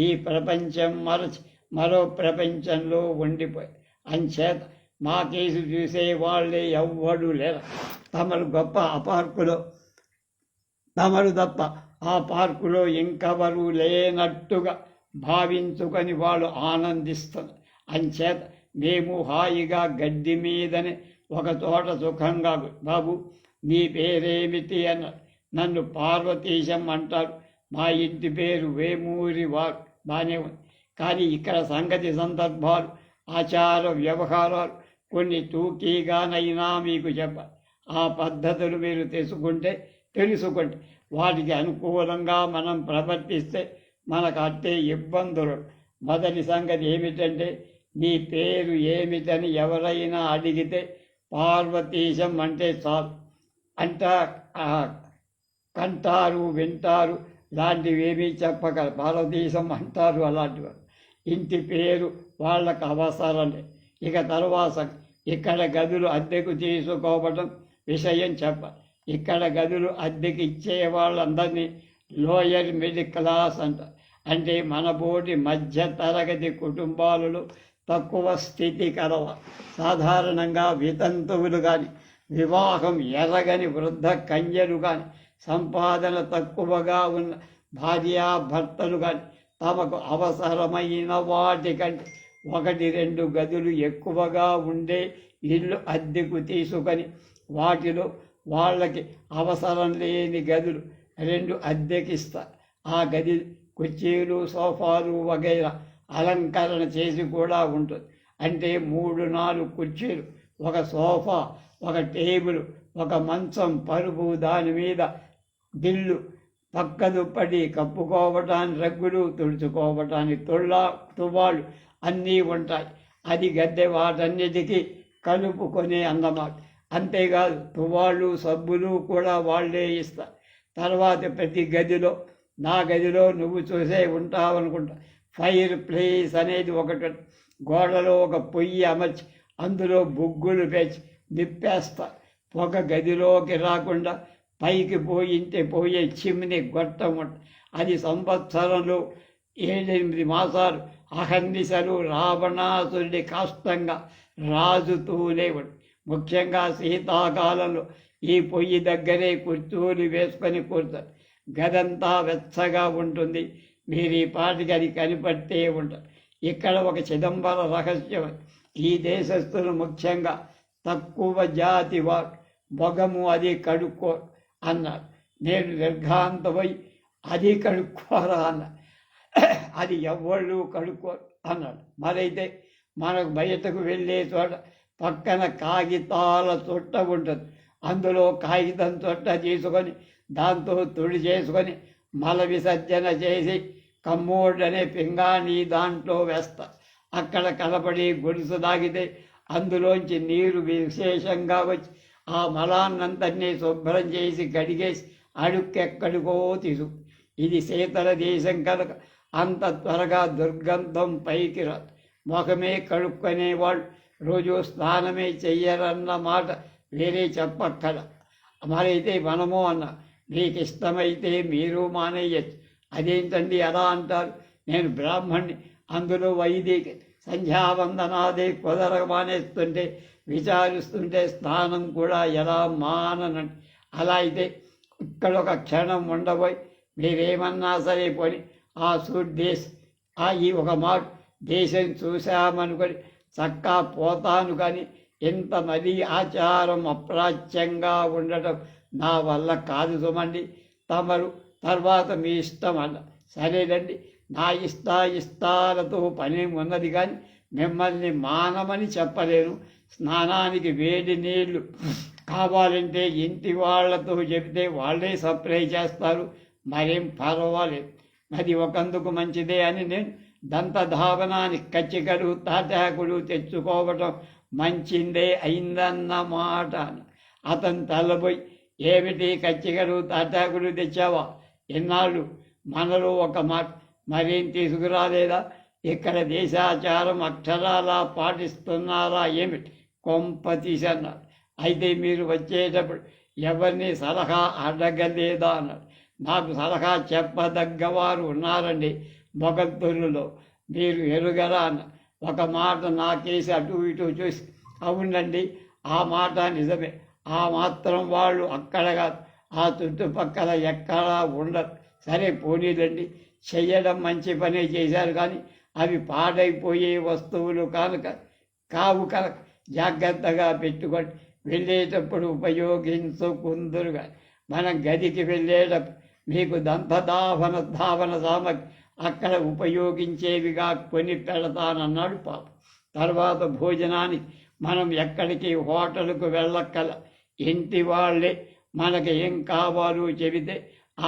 ఈ ప్రపంచం మరచి మరో ప్రపంచంలో ఉండిపోయి. అంచేత మా కేసు చూసే వాళ్ళే ఎవ్వడూ లేరు. తమరు తప్ప ఆ పార్కులో ఇంకెవరూ లేనట్టుగా భావించుకొని వాళ్ళు ఆనందిస్తున్నారు. అంచేత మేము హాయిగా గడ్డి మీదనే ఒక చోట సుఖంగా. బాబు, నీ పేరేమిటి అన్నారు. నన్ను పార్వతీశం అంటారు. మా ఇంటి పేరు వేమూరి వారు. బాగానే ఉంది. కానీ ఇక్కడ సంగతి సందర్భాలు, ఆచార వ్యవహారాలు కొన్ని టూకీగానైనా మీకు చెప్పాలి. ఆ పద్ధతులు మీరు తెలుసుకుంటే వాటికి అనుకూలంగా మనం ప్రవర్తిస్తే మనకు అట్టే ఇబ్బందులు. మొదటి సంగతి ఏమిటంటే, నీ పేరు ఏమిటని ఎవరైనా అడిగితే పార్వతీశం అంటే చాలు. కంటారు, వింటారు, లాంటివి ఏమీ చెప్పగల. పార్వతీశం అంటారు అలాంటివి. ఇంటి పేరు వాళ్ళకు అవసరమే. ఇక తర్వాత ఇక్కడ గదులు అద్దెకు తీసుకోవడం విషయం చెప్పాలి. ఇక్కడ గదులు అద్దెకి ఇచ్చే వాళ్ళందరినీ లోయర్ మిడిల్ క్లాస్ అంటారు. అంటే మనబోటి మధ్య తరగతి కుటుంబాలలో తక్కువ స్థితి కలవ, సాధారణంగా వితంతువులు కానీ, వివాహం ఎరగని వృద్ధ కన్యలు కానీ, సంపాదన తక్కువగా ఉన్న భార్యాభర్తలు కానీ తమకు అవసరమైన వాటికంటే 1-2 గదులు ఎక్కువగా ఉండే ఇల్లు అద్దెకు తీసుకొని వాటిలో వాళ్ళకి అవసరం లేని గదులు 2 అద్దెకిస్తారు. ఆ గది కుర్చీలు, సోఫాలు వగైరా అలంకరణ చేసి కూడా ఉంటుంది. అంటే 3-4 కుర్చీలు, ఒక సోఫా, ఒక టేబుల్, ఒక మంచం, పరుపు, దాని మీద దిల్లు, పక్క దుప్పటి, కప్పుకోవటానికి రగ్గులు, తుడుచుకోవటానికి తువ్వాళ్ళు అన్నీ ఉంటాయి. అది గద్దె వాటన్నిటికీ కలుపుకొనే అన్నమాట. అంతేకాదు తువ్వాళ్ళు, సబ్బులు కూడా వాళ్ళే ఇస్తారు. తర్వాత ప్రతి గదిలో, నా గదిలో నువ్వు చూసే ఉంటావనుకుంటా, ఫైర్ ప్లేస్ అనేది ఒకటి. గోడలో ఒక పొయ్యి అమర్చి అందులో బొగ్గులు పెంచి నిప్పేస్తారు. పొగ గదిలోకి రాకుండా పైకి పోయే చిమ్ని గొట్టం అది సంవత్సరంలో 7-8 మాసాలు అహర్నిశలు రావణాసురుడి కష్టంగా రాజుతూనే ఉంది. ముఖ్యంగా శీతాకాలంలో ఈ పొయ్యి దగ్గరే కూర్చొని వేసుకొని కూర్చొని గదంతా వెచ్చగా ఉంటుంది. మీరు ఈ పాటికి అది కనిపట్టే ఉంటారు. ఇక్కడ ఒక చిదంబర రహస్యం. ఈ దేశస్తులు ముఖ్యంగా తక్కువ జాతి వారు మొగము అది కడుక్కో అన్నారు. నేను నిర్ఘాంతమై అది కడుక్కోరా అన్నాడు. అది ఎవ్వళ్ళు కడుక్కోరు అన్నాడు. మరైతే మనకు బయటకు వెళ్ళే చోట పక్కన కాగితాల చుట్ట ఉంటుంది. అందులో కాగితం చుట్ట తీసుకొని దాంతో తుడి చేసుకొని మల విసర్జన చేసి కమ్మోడనే పింగాణి దాంట్లో వేస్తా. అక్కడ కలపడి గుడిసు తాగితే అందులోంచి నీరు విశేషంగా వచ్చి ఆ మలాన్నంతటినీ శుభ్రం చేసి కడిగేసి అడుక్కెక్కడికో తీసు. ఇది శీతల దేశం కనుక అంత త్వరగా దుర్గంధం పైకి రాదు. ముఖమే కడుక్కునేవాళ్ళు రోజు స్నానమే చెయ్యరన్న మాట వేరే చెప్పక్కల. మరైతే మనము అన్న మీకు ఇష్టమైతే మీరు మానేయచ్చు. అదేంటండి అలా అంటారు? నేను బ్రాహ్మణ్ణి, అందులో వైదిక సంధ్యావందనాది కుదరగా మానేస్తుంటే విచారిస్తుంటే స్నానం కూడా ఎలా మాననండి. అలా అయితే ఇక్కడ ఒక క్షణం ఉండబోయి మీరేమన్నా సరే పోని ఆ ఈ ఒక మాట దేశం చూశామనుకొని చక్కా పోతాను. కానీ ఎంత మరీ ఆచారం అప్రాచ్యంగా ఉండటం నా వల్ల కాదు సుమండి. తమరు తర్వాత మీ ఇష్టం అన్న. సరేనండి, నా ఇష్టాలతో పని ఉన్నది, కానీ మిమ్మల్ని మానమని చెప్పలేను. స్నానానికి వేడి నీళ్లు కావాలంటే ఇంటి వాళ్లతో చెబితే వాళ్ళే సప్లై చేస్తారు, మరేం పర్వాలేదు. అది ఒకందుకు మంచిదే అని నేను దంతధావనాన్ని కచ్చికలు తాటాకులు తెచ్చుకోవటం మంచిందే అయిందన్నమాట. అతను తలబోయి, ఏమిటి కచ్చికలు తాటాకులు తెచ్చావా? ఎన్నాళ్ళు మనలో ఒక మాట, మరేం తీసుకురాలేదా? ఇక్కడ దేశాచారం అక్షరాలా పాటిస్తున్నారా ఏమిటి? కొంప తీసన్నారు. అయితే మీరు వచ్చేటప్పుడు ఎవరిని సలహా అడగలేదా అన్నారు. నాకు సలహా చెప్పదగ్గవారు ఉన్నారండి మొగద్దొరులో, మీరు ఎరుగరా అన్న. ఒక మాట నాకేసి అటు ఇటు చూసి, అవునండి ఆ మాట నిజమే, ఆ మాత్రం వాళ్ళు అక్కడ కాదు ఆ చుట్టుపక్కల ఎక్కడా ఉండరు. సరే పోనీలండి, చెయ్యడం మంచి పనే చేశారు, కానీ అవి పాడైపోయే వస్తువులు కావు కనుక జాగ్రత్తగా పెట్టుకొని వెళ్ళేటప్పుడు ఉపయోగించుకుందురుగా. మనం గదికి వెళ్ళేటప్పుడు మీకు ధావన సామగ్రి అక్కడ ఉపయోగించేవిగా కొని పెడతానన్నాడు పాప. తర్వాత భోజనానికి మనం ఎక్కడికి హోటల్కు వెళ్ళక్కల, ఇంటి వాళ్ళే మనకి ఏం కావాలో చెబితే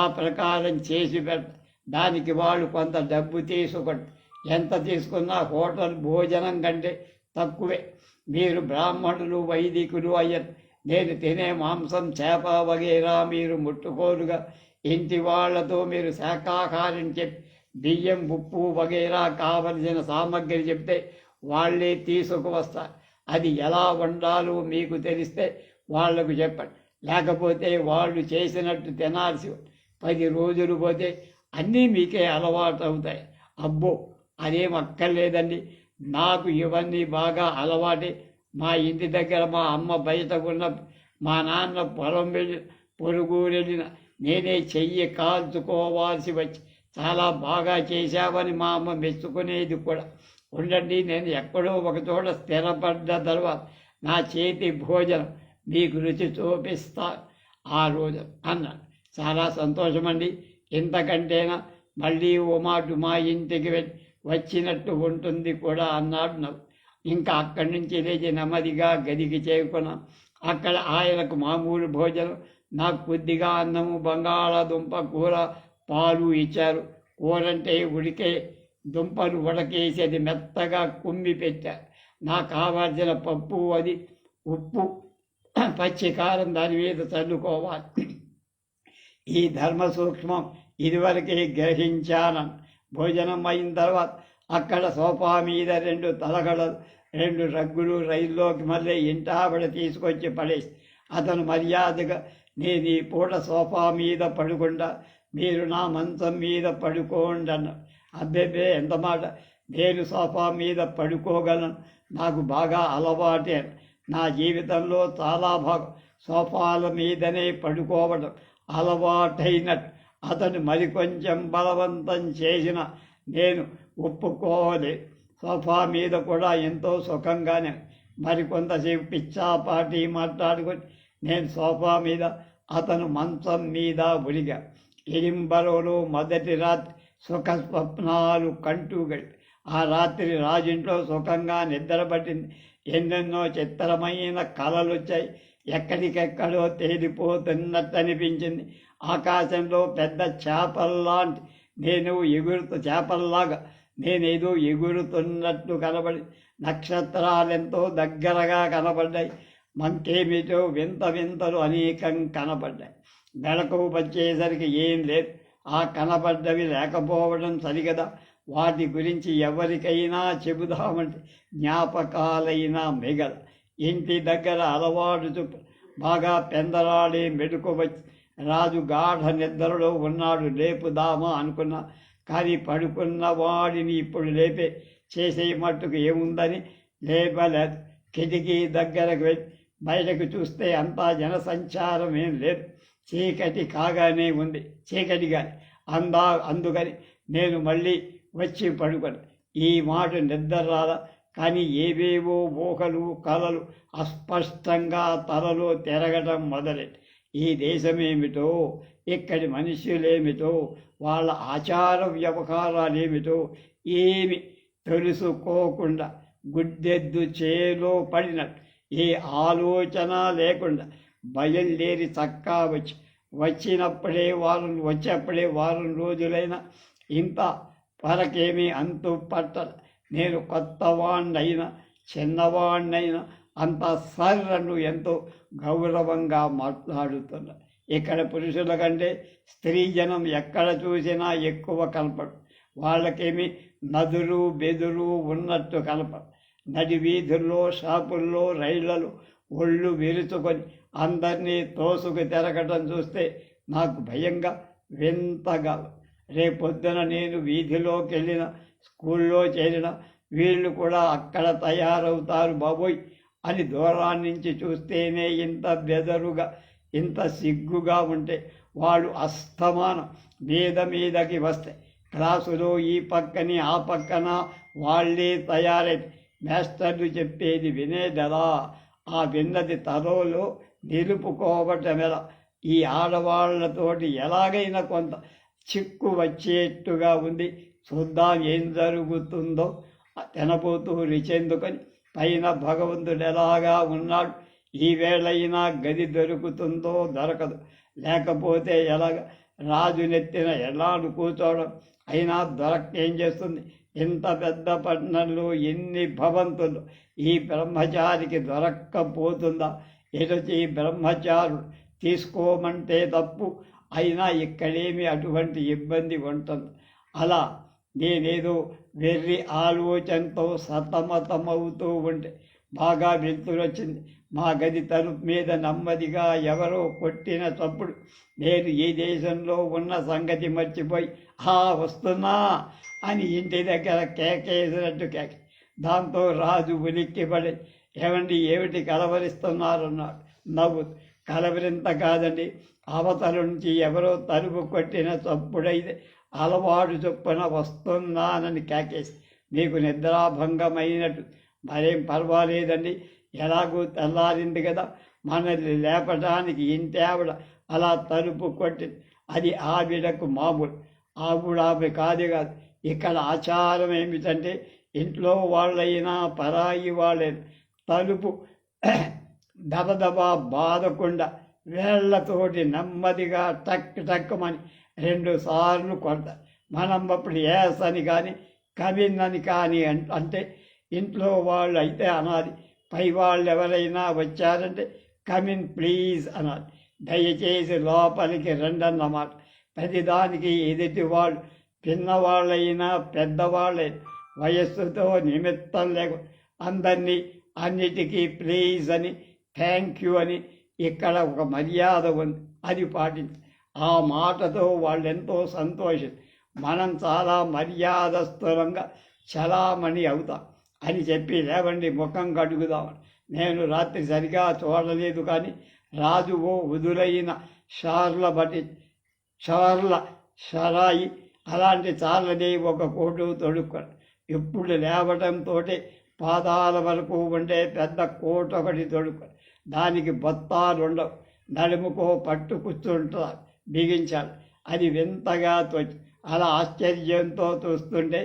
ఆ ప్రకారం చేసి పెడతారు. దానికి వాళ్ళు కొంత డబ్బు తీసుకుంటారు. ఎంత తీసుకున్నా హోటల్ భోజనం కంటే తక్కువే. మీరు బ్రాహ్మణులు వైదికులు అయ్యారు. నేను తినే మాంసం చేప వగేరా మీరు ముట్టుకోరుగా. ఇంటి వాళ్లతో మీరు శాకాహారం చెప్పి బియ్యం ఉప్పు వగేరా కావలసిన సామగ్రి చెప్తే వాళ్ళే తీసుకువస్తారు. అది ఎలా వండాలో మీకు తెలిస్తే వాళ్లకు చెప్పండి. లేకపోతే వాళ్ళు చేసినట్టు తినాల్సి 10 రోజులు పోతే అన్నీ మీకే అలవాటు అవుతాయి. అబ్బో అదేం అక్కర్లేదండి, నాకు ఇవన్నీ బాగా అలవాటే. మా ఇంటి దగ్గర మా అమ్మ బయటకు ఉన్న, మా నాన్న పొలం వెళ్ళి పొరుగురెళ్ళిన నేనే చెయ్యి కాల్చుకోవాల్సి వచ్చి చాలా బాగా చేశావని మా అమ్మ మెచ్చుకునేది కూడా. ఉండండి, నేను ఎక్కడో ఒకచోట స్థిరపడ్డ తర్వాత నా చేతి భోజనం మీకు రుచి చూపిస్తా ఆ రోజు అన్నాడు. చాలా సంతోషమండి, ఇంతకంటేనా మళ్ళీ ఓ మాట మా ఇంటికి వచ్చినట్టు ఉంటుంది కూడా అన్నాడు నవ్వు. ఇంకా అక్కడి నుంచి లేచి నెమ్మదిగా గదికి చేరుకున్నాం. అక్కడ ఆయనకు మామూలు భోజనం, నాకు కొద్దిగా అన్నము, బంగాళాదుంప కూర, పాలు ఇచ్చారు. కూరంటే ఉడికే దుంపలు ఉడకేసి అది మెత్తగా కుమ్మి పెట్టారు. నాకు కావాల్సిన పప్పు, అది ఉప్పు, పచ్చి కారం దాని మీద చల్లుకోవాలి. ఈ ధర్మ సూక్ష్మం ఇదివరకే గ్రహించాను. భోజనం అయిన తర్వాత అక్కడ సోఫా మీద 2 తలగడలు 2 రగ్గులు రైల్లోకి మళ్ళీ ఇంటావిడ తీసుకొచ్చి పడేసి అతను మర్యాదగా, నేను ఈ పూట సోఫా మీద పడుకుంటా, మీరు నా మంచం మీద పడుకోండి అన్నాడు. అబ్బేబే ఎంత మాట, నేను సోఫా మీద పడుకోగలను, నాకు బాగా అలవాటే. నా జీవితంలో చాలా భాగం సోఫాల మీదనే పడుకోవడం అలవాటైనట్టు. అతను మరికొంచెం బలవంతం చేసిన నేను ఒప్పుకోలేదు. సోఫా మీద కూడా ఎంతో సుఖంగానే మరికొంతసేపు పిచ్చాపాటి మాట్లాడుకొని నేను సోఫా మీద, అతను మంచం మీద ఉరిగా. ఎడింబరోలో మొదటి రాత్రి సుఖ స్వప్నాలు కంటూ గడి. ఆ రాత్రి రాజుంట్లో సుఖంగా నిద్రపట్టింది. ఎన్నెన్నో చిత్రమైన కళలు వచ్చాయి. ఎక్కడికెక్కడో తేలిపోతున్నట్టు అనిపించింది. ఆకాశంలో పెద్ద చేపల్లాంటి చేపల్లాగా నేనేదో ఎగురుతున్నట్టు కనబడి, నక్షత్రాలెంతో దగ్గరగా కనబడ్డాయి. మంకేమిటో వింత వింతలు అనేకం కనపడ్డాయి. మెలకు వచ్చేసరికి ఏం లేదు. ఆ కనపడ్డవి లేకపోవడం సరిగదా. వాటి గురించి ఎవరికైనా చెబుదామంటే జ్ఞాపకాలైనా మిగల. ఇంటి దగ్గర అలవాటు చొప్పు బాగా పెందరాడే మెడుకు వచ్చి రాజు గాఢ నిద్రలో ఉన్నాడు. లేపుదామా అనుకున్నా, కానీ పడుకున్న వాడిని ఇప్పుడు లేపే చేసే మట్టుకు ఏముందని లేపలేదు. కిటికీ దగ్గరకు వెళ్ళి బయటకు చూస్తే అంతా జనసంచారం ఏం లేదు. చీకటి కాగానే ఉంది, చీకటిగానే అందుకని నేను మళ్ళీ వచ్చి పడుకొని ఈ మాట నిద్ర రాలా. కానీ ఏవేవో ఊహలు కలలు అస్పష్టంగా తలలో తిరగటం మొదలెట్టి, ఈ దేశమేమిటో, ఇక్కడి మనుష్యులేమిటో, వాళ్ళ ఆచార వ్యవహారాలేమిటో ఏమి తెలుసుకోకుండా గుడ్డెద్దు చేలో పడినట్టు ఏ ఆలోచన లేకుండా బయలుదేరి చక్కా వచ్చేప్పుడే వారం రోజులైనా ఇంత వరకేమీ అంతు పట్టదు. నేను కొత్తవాణ్ణైనా చిన్నవాణ్ణైనా అంత సర్రను ఎంతో గౌరవంగా మాట్లాడుతున్నా. ఇక్కడ పురుషుల కంటే స్త్రీ జనం ఎక్కడ చూసినా ఎక్కువ కనపడు. వాళ్ళకేమి నదులు బెదురు ఉన్నట్టు కనపడు. నడి వీధుల్లో, షాపుల్లో, రైళ్లలో ఒళ్ళు విరుచుకొని అందరినీ తోసుకు తిరగటం చూస్తే నాకు భయంగా వింతగా. రేపొద్దున నేను వీధిలోకి వెళ్ళిన, స్కూల్లో చేరిన, వీళ్ళు కూడా అక్కడ తయారవుతారు బాబోయ్ అని దూరాన్నించి చూస్తేనే ఇంత బెదరుగా, ఇంత సిగ్గుగా ఉంటే వాళ్ళు అస్తమానం మీదకి వస్తే క్లాసులో ఈ పక్కని ఆ పక్కన వాళ్ళే తయారై మాస్టర్లు చెప్పేది వినేదెలా, ఆ విన్నది తలలో నిలుపుకోవటమెలా, ఈ ఆడవాళ్లతోటి ఎలాగైనా కొంత చిక్కు వచ్చేట్టుగా ఉంది, చూద్దాం ఏం జరుగుతుందో తినబోతూ రిచెందుకని పైన భగవంతుడు ఎలాగా ఉన్నాడు, ఈ వేళైనా గది దొరుకుతుందో దొరకదు, లేకపోతే ఎలాగ రాజు నెత్తిన ఎలాను కూర్చోవడం, అయినా దొరకేం చేస్తుంది. ఇంత పెద్ద పట్టణంలో ఎన్ని భవంతులు, ఈ బ్రహ్మచారికి దొరక్కపోతుందా? ఎటుచి బ్రహ్మచారుడు తీసుకోమంటే తప్పు, అయినా ఇక్కడేమి అటువంటి ఇబ్బంది ఉంటుంది. అలా నేనేదో వెర్రి ఆలోచనతో సతమతమవుతూ ఉంటే బాగా వెళ్తురొచ్చింది. మా గది తలుపు మీద నెమ్మదిగా ఎవరో కొట్టిన చప్పుడు. నేను ఈ దేశంలో ఉన్న సంగతి మర్చిపోయి వస్తున్నా అని ఇంటి దగ్గర కేకేసినట్టు కేకే. దాంతో రాజు ఉలిక్కిపడి, ఏమిటి కలవరిస్తున్నారన్నాడు నవ్వు. కలవరింత కాదండి, అవతల నుంచి ఎవరో తలుపు కొట్టిన చప్పుడైతే అలవాటు చొప్పున వస్తున్నానని కేకేసి, మీకు నిద్రాభంగమైనట్టు, మరేం పర్వాలేదండి, ఎలాగూ తెల్లారింది కదా, మనల్ని లేపడానికి ఇంటి ఆవిడ అలా తలుపు కొట్టింది. అది ఆవిడకు మామూలు, ఆవిడ కాదు. ఇక్కడ ఆచారం ఏమిటంటే ఇంట్లో వాళ్ళైనా పరాయి వాళ్ళైనా తలుపు దబదబా బాధకుండా వేళ్లతోటి నెమ్మదిగా టక్కుమని 2 సార్లు కొడతారు. మనం అప్పుడు ఏస్ అని కానీ కమిన్ అని కానీ అంటే ఇంట్లో వాళ్ళు అయితే అనాలి, పై వాళ్ళు ఎవరైనా వచ్చారంటే కమిన్ ప్లీజ్ అనాలి, దయచేసి లోపలికి రండి అన్నమాట. ప్రతిదానికి ఎదుటి వాళ్ళు చిన్నవాళ్ళైనా పెద్దవాళ్ళైనా వయస్సుతో నిమిత్తం లేకుండా అందరినీ అన్నిటికీ ప్లీజ్ అని, థ్యాంక్ యూ అని, ఇక్కడ ఒక మర్యాద ఉంది, అది పాటించి ఆ మాటతో వాళ్ళు ఎంతో సంతోషం. మనం చాలా మర్యాదస్థులంగా చలామణి అవుతాం అని చెప్పి లేవండి ముఖం కడుగుదామని. నేను రాత్రి సరిగా చూడలేదు, కానీ రాజు ఓ వదులైన షరాయి అలాంటి చాలని ఒక కోటు తొడుక్కొని ఎప్పుడు లేవడంతో పాదాల వరకు ఉండే పెద్ద కోట ఒకటి తొడుక్కొని దానికి బొత్తాలుండవు, నడుముకో పట్టు కూర్చుంటారు, బిగించాలి. అది వింతగా తోచి అలా ఆశ్చర్యంతో చూస్తుంటే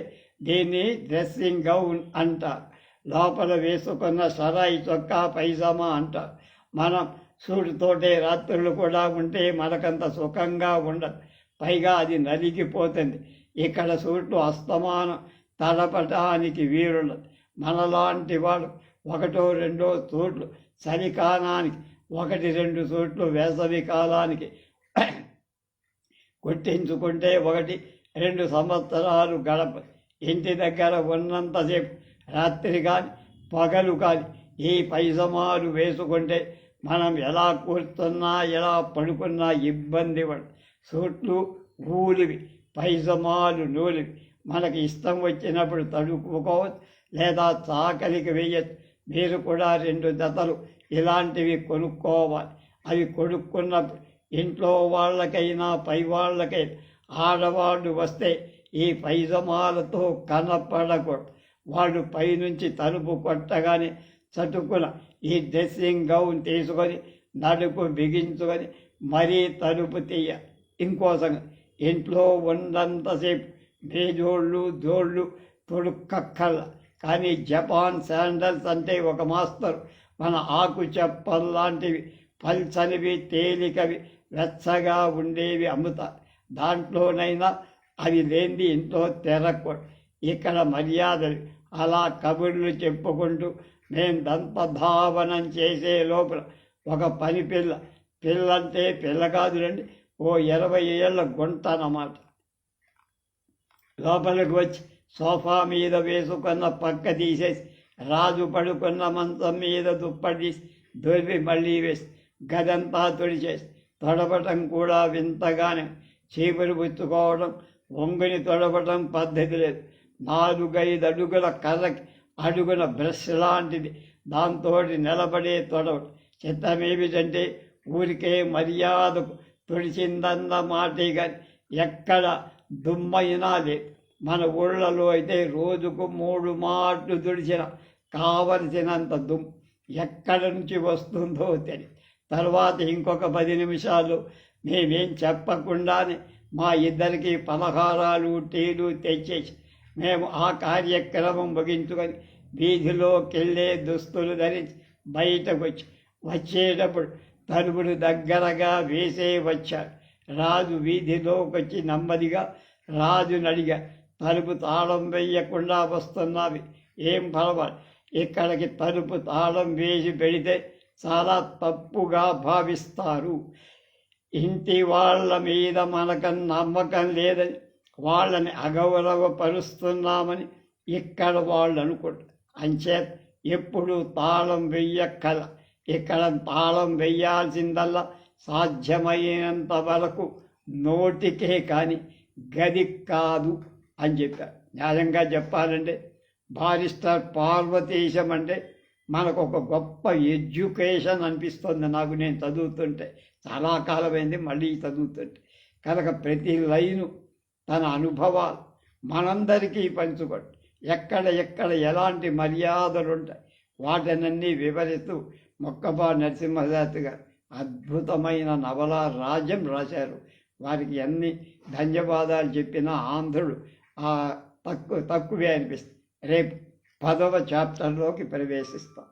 దీన్ని డ్రెస్సింగ్ గౌన్ అంటారు. లోపల వేసుకున్న సరాయి చొక్కా పైజామా అంటారు. మనం సూటుతోటే రాత్రులు కూడా ఉంటే మనకంత సుఖంగా ఉండదు, పైగా అది నలిగిపోతుంది. ఇక్కడ సూట్లు అస్తమానం తడపటానికి వీరుండదు. మనలాంటి వాడు ఒకటో రెండో సూట్లు చలికాలానికి, 1-2 సూట్లు వేసవి కాలానికి కుట్టించుకుంటే 1-2 సంవత్సరాలు గడప. ఇంటి దగ్గర ఉన్నంతసేపు రాత్రి కానీ పగలు కానీ ఈ పైజమాలు వేసుకుంటే మనం ఎలా కూర్చున్నా ఎలా పడుకున్నా ఇబ్బంది పడదు. సూట్లు ఊలివి, పైజమాలు నూలివి. మనకి ఇష్టం వచ్చినప్పుడు తడుపుకోవచ్చు, లేదా చాకలికి వేయచ్చు. మీరు కూడా 2 జతలు ఇలాంటివి కొనుక్కోవాలి. అవి కొనుక్కున్నప్పుడు ఇంట్లో వాళ్ళకైనా పై వాళ్ళకైనా ఆడవాళ్ళు వస్తే ఈ పైజమాలతో కనపడకూడదు. వాళ్ళు పైనుంచి తలుపు కొట్టగానే చటుకున ఈ డ్రెస్సింగ్ గౌన్ తీసుకొని నడుపు బిగించుకొని మరీ తలుపు తీయ. ఇంకో సంగతి, ఇంట్లో ఉన్నంతసేపు జోళ్ళు తొడుక్కక్కర్ల. కానీ జపాన్ శాండల్స్ అంటే ఒక మాస్టర్ మన ఆకు చెప్పల్లాంటివి పల్చనివి, తేలికవి, వెచ్చగా ఉండేవి అమ్ముతారు. దాంట్లోనైనా అవి లేనిది ఇంట్లో తెరకూడదు. ఇక్కడ మర్యాదలు అలా కబుర్లు చెప్పుకుంటూ మేము దంతధావనం చేసే లోపల ఒక పని పిల్లంటే పిల్ల కాదులండి, ఓ 20 ఏళ్ల గుంట అన్నమాట, లోపలికి వచ్చి సోఫా మీద వేసుకున్న పక్క తీసేసి రాజు పడుకున్న మంచం మీద దుప్పటి తీసి దొరిపి మళ్ళీ వేసి గదంతా తొడిచేసి తొడవటం కూడా వింతగానే. చీపురు పుచ్చుకోవడం, వంగుని తొడవటం పద్ధతి లేదు. 4-5 అడుగుల కర్రకి అడుగున బ్రష్ లాంటిది, దాంతో నిలబడే తొడవటం. చిత్తమేమిటంటే ఊరికే మర్యాదకు తొడిచిందన్న మాటే కానీ ఎక్కడ దుమ్మైనా లేదు. మన ఊళ్ళలో అయితే రోజుకు 3 మాటలు తుడిచిన కావలసినంత దుమ్ము ఎక్కడి నుంచి వస్తుందో తెలియదు. తర్వాత ఇంకొక 10 నిమిషాలు మేమేం చెప్పకుండానే మా ఇద్దరికి పలహారాలు టీలు తెచ్చేసి మేము ఆ కార్యక్రమం ముగించుకొని వీధిలోకి వెళ్ళే దుస్తులు ధరించి బయటకు వచ్చేటప్పుడు తలుపులు దగ్గరగా వేసే వచ్చాడు. రాజు వీధిలోకి వచ్చి నెమ్మదిగా రాజుని అడిగా, తలుపు తాళం వేయకుండా వస్తున్నావి, ఏం పర్వాలేదు, ఇక్కడికి తలుపు తాళం వేసి పెడితే చాలా తప్పుగా భావిస్తారు. ఇంటి వాళ్ళ మీద మనకు నమ్మకం లేదని, వాళ్ళని అగౌరవపరుస్తున్నామని ఇక్కడ వాళ్ళు అనుకుంటారు. అంచేత ఎప్పుడు తాళం వెయ్యక్కల. ఇక్కడ తాళం వెయ్యాల్సిందల్లా సాధ్యమైనంత వరకు నోటికే కానీ గది కాదు అని చెప్పారు. న్యాయంగా చెప్పాలంటే బారిస్టర్ పార్వతీశం అంటే మనకు ఒక గొప్ప ఎడ్యుకేషన్ అనిపిస్తుంది నాకు. నేను చదువుతుంటే చాలా కాలమైంది, మళ్ళీ చదువుతుంటే కనుక ప్రతి లైను తన అనుభవాలు మనందరికీ పంచుకోండి. ఎక్కడ ఎలాంటి మర్యాదలు ఉంటాయి వాటినన్నీ వివరిస్తూ మొక్కపా నరసింహశాస్త్రి గారు అద్భుతమైన నవల రాజ్యం రాశారు. వారికి ఎన్ని ధన్యవాదాలు చెప్పినా ఆంధ్రుడు తక్కువే అనిపిస్తుంది. రేపు 10వ చాప్టర్లోకి ప్రవేశిస్తాం.